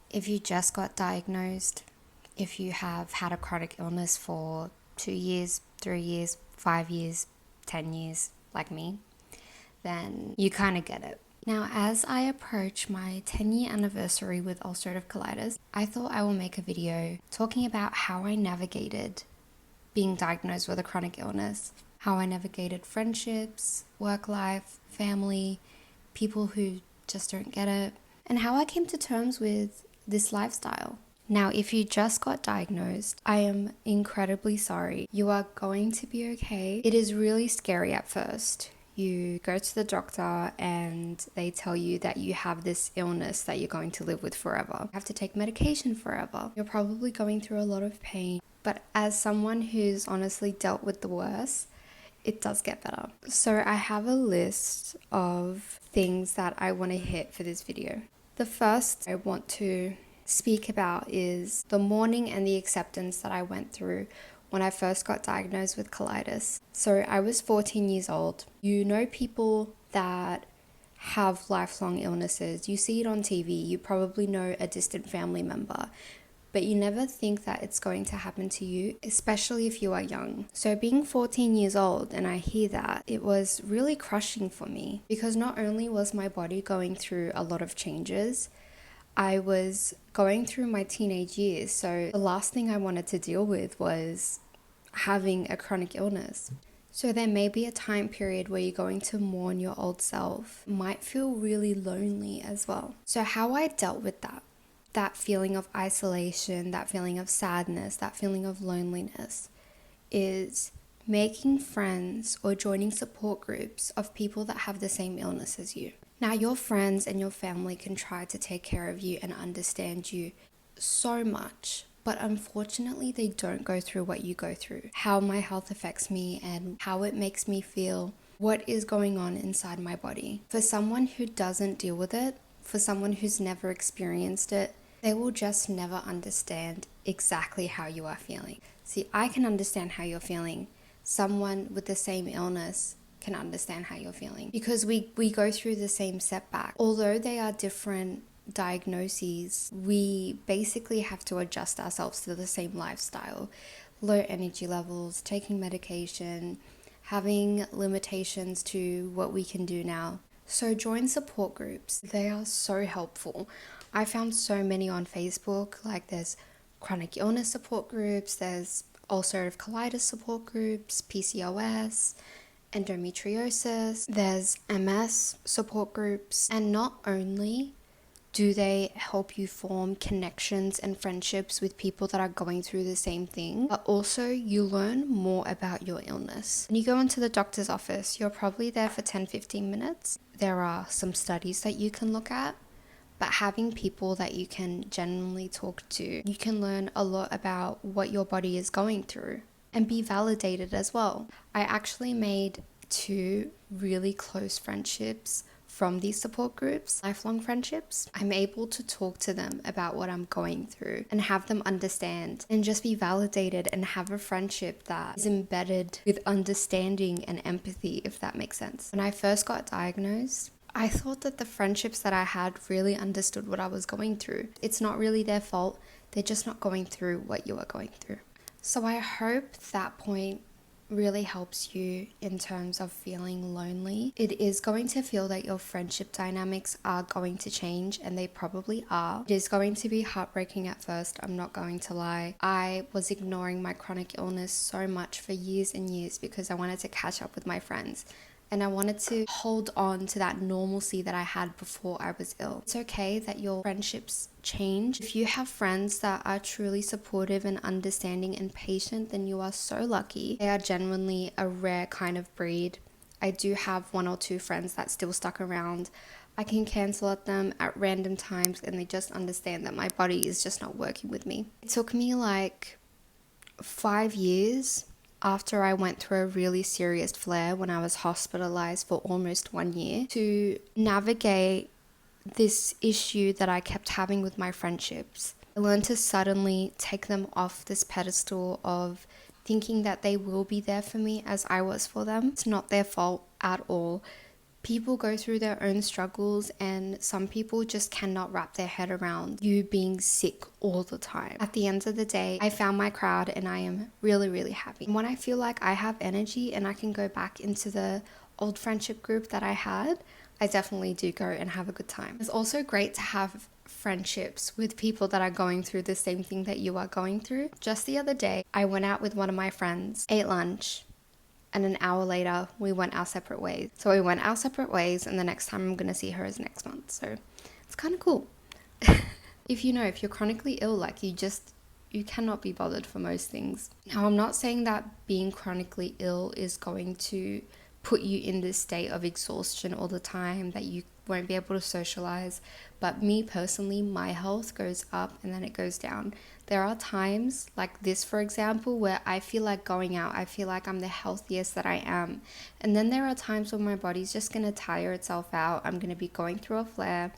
If you just got diagnosed, if you have had a chronic illness for 2 years, 3 years, 5 years, 10 years, like me, then you kind of get it. Now, as I approach my 10-year anniversary with ulcerative colitis, I thought I will make a video talking about how I navigated being diagnosed with a chronic illness, how I navigated friendships, work life, family, people who just don't get it, and how I came to terms with this lifestyle. Now, if you just got diagnosed, I am incredibly sorry. You are going to be okay. It is really scary at first. You go to the doctor and they tell you that you have this illness that you're going to live with forever. You have to take medication forever. You're probably going through a lot of pain. But as someone who's honestly dealt with the worst, it does get better. So I have a list of things that I want to hit for this video. The first I want to speak about is the mourning and the acceptance that I went through when I first got diagnosed with colitis. So I was 14 years old. You know people that have lifelong illnesses. You see it on TV. You probably know a distant family member, but you never think that it's going to happen to you, especially if you are young. So being 14 years old and I hear that, it was really crushing for me because not only was my body going through a lot of changes, I was going through my teenage years. So the last thing I wanted to deal with was having a chronic illness. So there may be a time period where you're going to mourn your old self. It might feel really lonely as well. So how I dealt with that feeling of isolation, that feeling of sadness, that feeling of loneliness, is making friends or joining support groups of people that have the same illness as you. Now, your friends and your family can try to take care of you and understand you so much, but unfortunately, they don't go through what you go through, how my health affects me and how it makes me feel, what is going on inside my body. For someone who doesn't deal with it, for someone who's never experienced it, they will just never understand exactly how you are feeling. See, I can understand how you're feeling. Someone with the same illness can understand how you're feeling because we go through the same setback. Although they are different diagnoses, we basically have to adjust ourselves to the same lifestyle. Low energy levels, taking medication, having limitations to what we can do now. So join support groups. They are so helpful. I found so many on Facebook, like there's chronic illness support groups, there's ulcerative colitis support groups, PCOS, endometriosis, there's MS support groups, and not only do they help you form connections and friendships with people that are going through the same thing, but also you learn more about your illness. When you go into the doctor's office, you're probably there for 10-15 minutes. There are some studies that you can look at, but having people that you can genuinely talk to, you can learn a lot about what your body is going through and be validated as well. I actually made 2 really close friendships from these support groups, lifelong friendships. I'm able to talk to them about what I'm going through and have them understand and just be validated and have a friendship that is embedded with understanding and empathy, if that makes sense. When I first got diagnosed, I thought that the friendships that I had really understood what I was going through. It's not really their fault. They're just not going through what you are going through. So I hope that point really helps you in terms of feeling lonely. It is going to feel that your friendship dynamics are going to change, and they probably are. It is going to be heartbreaking at first, I'm not going to lie. I was ignoring my chronic illness so much for years and years because I wanted to catch up with my friends. And I wanted to hold on to that normalcy that I had before I was ill. It's okay that your friendships change. If you have friends that are truly supportive and understanding and patient, then you are so lucky. They are genuinely a rare kind of breed. I do have 1 or 2 friends that still stuck around. I can cancel at them at random times and they just understand that my body is just not working with me. It took me like 5 years after I went through a really serious flare when I was hospitalized for almost 1 year to navigate this issue that I kept having with my friendships. I learned to suddenly take them off this pedestal of thinking that they will be there for me as I was for them. It's not their fault at all. People go through their own struggles, and some people just cannot wrap their head around you being sick all the time. At the end of the day, I found my crowd and I am really, really happy. When I feel like I have energy and I can go back into the old friendship group that I had, I definitely do go and have a good time. It's also great to have friendships with people that are going through the same thing that you are going through. Just the other day, I went out with one of my friends, ate lunch, and an hour later, we went our separate ways. So we went our separate ways, and the next time I'm going to see her is next month. So it's kind of cool. If you're chronically ill, like you cannot be bothered for most things. Now, I'm not saying that being chronically ill is going to put you in this state of exhaustion all the time, that you won't be able to socialize. But me personally, my health goes up and then it goes down. There are times like this, for example, where I feel like going out. I feel like I'm the healthiest that I am. And then there are times when my body's just going to tire itself out. I'm going to be going through a flare,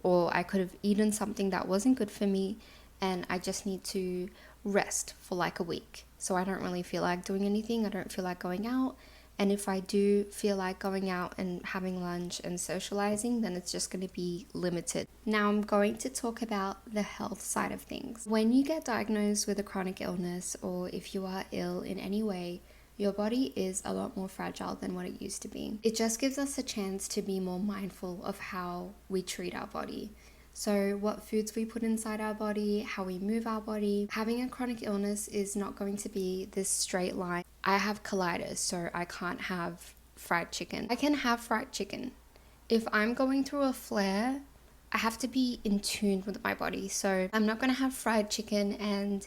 or I could have eaten something that wasn't good for me, and I just need to rest for like a week. So I don't really feel like doing anything. I don't feel like going out. And if I do feel like going out and having lunch and socializing, then it's just going to be limited. Now I'm going to talk about the health side of things. When you get diagnosed with a chronic illness, or if you are ill in any way, your body is a lot more fragile than what it used to be. It just gives us a chance to be more mindful of how we treat our body. So what foods we put inside our body, how we move our body. Having a chronic illness is not going to be this straight line. I have colitis, so I can't have fried chicken. I can have fried chicken. If I'm going through a flare, I have to be in tune with my body. So I'm not going to have fried chicken and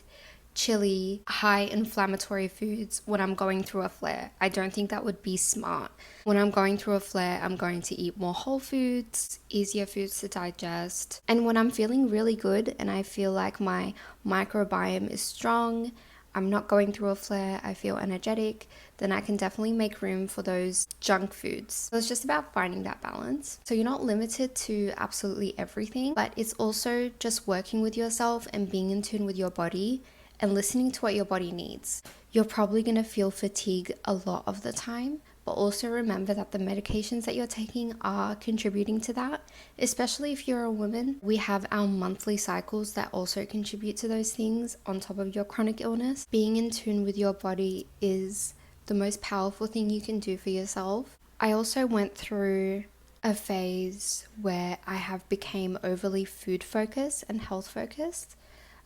chili, high inflammatory foods when I'm going through a flare. I don't think that would be smart. When I'm going through a flare, I'm going to eat more whole foods, easier foods to digest. And when I'm feeling really good and I feel like my microbiome is strong, I'm not going through a flare, I feel energetic, then I can definitely make room for those junk foods. So it's just about finding that balance. So you're not limited to absolutely everything, but it's also just working with yourself and being in tune with your body and listening to what your body needs. You're probably going to feel fatigue a lot of the time, but also remember that the medications that you're taking are contributing to that, especially if you're a woman. We have our monthly cycles that also contribute to those things on top of your chronic illness. Being in tune with your body is the most powerful thing you can do for yourself. I also went through a phase where I have became overly food focused and health focused.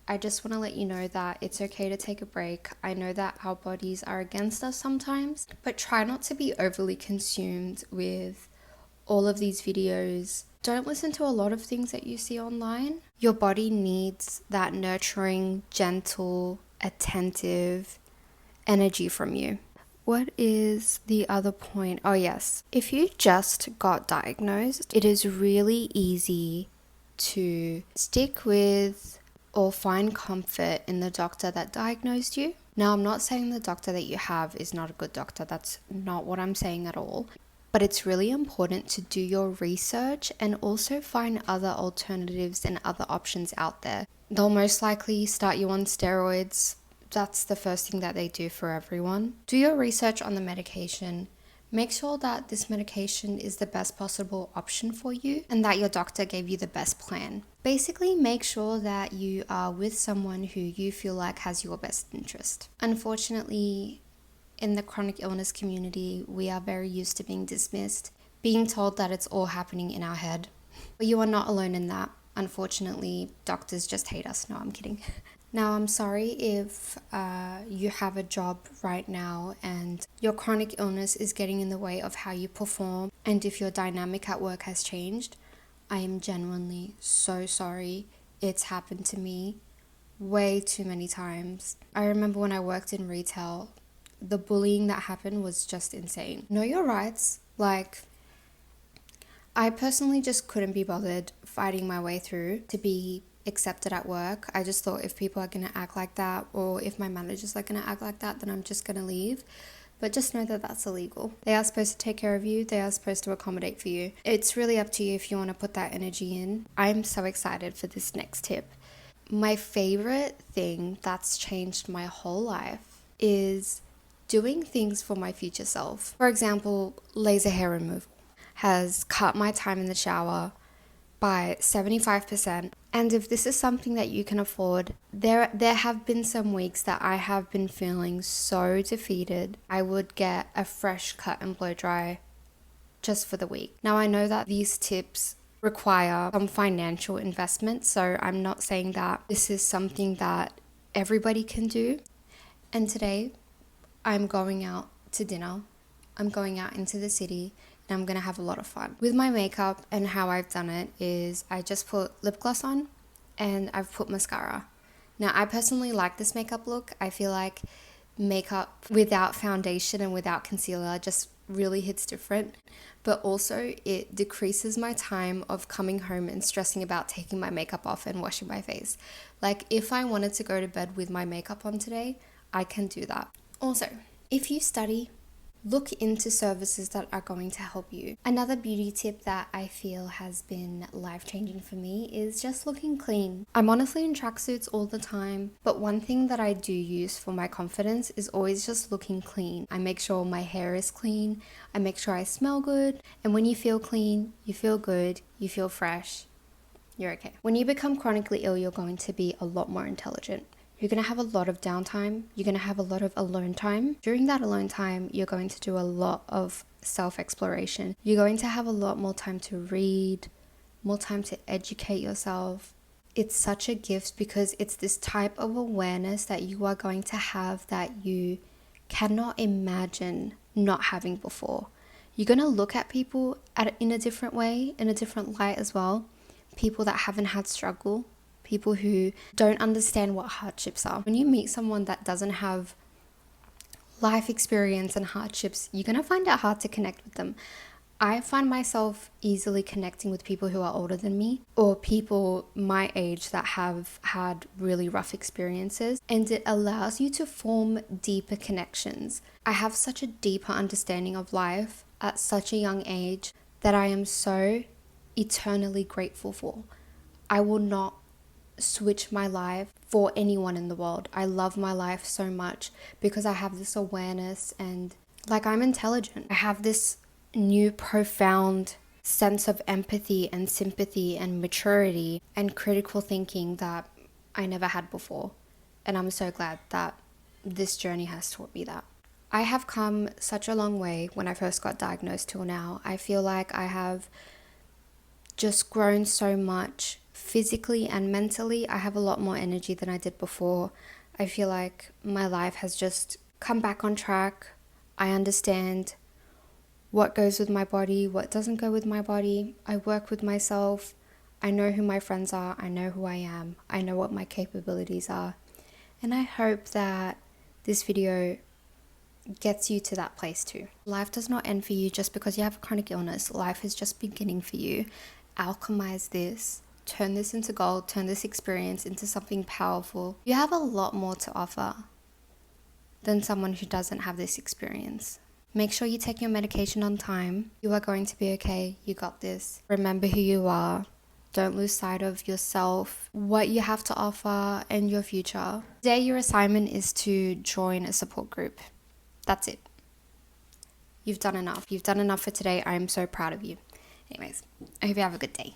I just want to let you know that it's okay to take a break. I know that our bodies are against us sometimes, but try not to be overly consumed with all of these videos. Don't listen to a lot of things that you see online. Your body needs that nurturing, gentle, attentive energy from you. What is the other point? Oh yes, if you just got diagnosed, it is really easy to stick with or find comfort in the doctor that diagnosed you. Now, I'm not saying the doctor that you have is not a good doctor. That's not what I'm saying at all. But it's really important to do your research and also find other alternatives and other options out there. They'll most likely start you on steroids. That's the first thing that they do for everyone. Do your research on the medication. Make sure that this medication is the best possible option for you and that your doctor gave you the best plan. Basically, make sure that you are with someone who you feel like has your best interest. Unfortunately, in the chronic illness community, we are very used to being dismissed, being told that it's all happening in our head. But you are not alone in that. Unfortunately, doctors just hate us. No, I'm kidding. Now, I'm sorry if you have a job right now and your chronic illness is getting in the way of how you perform, and if your dynamic at work has changed. I am genuinely so sorry. It's happened to me way too many times. I remember when I worked in retail, the bullying that happened was just insane. Know your rights. Like, I personally just couldn't be bothered fighting my way through to be accepted at work. I just thought if people are going to act like that, or if my managers are going to act like that, then I'm just going to leave. But just know that that's illegal. They are supposed to take care of you. They are supposed to accommodate for you. It's really up to you if you want to put that energy in. I'm so excited for this next tip. My favorite thing that's changed my whole life is doing things for my future self. For example, laser hair removal. has cut my time in the shower by 75%. And if this is something that you can afford, there have been some weeks that I have been feeling so defeated. I would get a fresh cut and blow dry just for the week. Now, I know that these tips require some financial investment, so I'm not saying that this is something that everybody can do. And today I'm going out to dinner. I'm going out into the city and I'm gonna have a lot of fun. With my makeup, and how I've done it is I just put lip gloss on and I've put mascara. Now, I personally like this makeup look. I feel like makeup without foundation and without concealer just really hits different, but also it decreases my time of coming home and stressing about taking my makeup off and washing my face. Like, if I wanted to go to bed with my makeup on today, I can do that. Also, if you study, look into services that are going to help you. Another beauty tip that I feel has been life-changing for me is just looking clean. I'm honestly in tracksuits all the time, but one thing that I do use for my confidence is always just looking clean. I make sure my hair is clean, I make sure I smell good, and when you feel clean, you feel good, you feel fresh, you're okay. When you become chronically ill, you're going to be a lot more intelligent. You're going to have a lot of downtime. You're going to have a lot of alone time. During that alone time, you're going to do a lot of self-exploration. You're going to have a lot more time to read, more time to educate yourself. It's such a gift because it's this type of awareness that you are going to have that you cannot imagine not having before. You're going to look at people in a different way, in a different light as well. People that haven't had struggle. People who don't understand what hardships are. When you meet someone that doesn't have life experience and hardships, you're going to find it hard to connect with them. I find myself easily connecting with people who are older than me or people my age that have had really rough experiences, and it allows you to form deeper connections. I have such a deeper understanding of life at such a young age that I am so eternally grateful for. I will not switch my life for anyone in the world. I love my life so much because I have this awareness and I'm intelligent. I have this new profound sense of empathy and sympathy and maturity and critical thinking that I never had before. And I'm so glad that this journey has taught me that. I have come such a long way when I first got diagnosed till now. I feel like I have just grown so much physically and mentally. I have a lot more energy than I did before. I feel like my life has just come back on track. I understand what goes with my body, what doesn't go with my body. I work with myself. I know who my friends are. I know who I am. I know what my capabilities are. And I hope that this video gets you to that place too. Life does not end for you just because you have a chronic illness. Life is just beginning for you. Alchemize this. Turn this into gold, turn this experience into something powerful. You have a lot more to offer than someone who doesn't have this experience. Make sure you take your medication on time. You are going to be okay. You got this. Remember who you are. Don't lose sight of yourself, what you have to offer, and your future. Today, your assignment is to join a support group. That's it. You've done enough. You've done enough for today. I am so proud of you. Anyways, I hope you have a good day.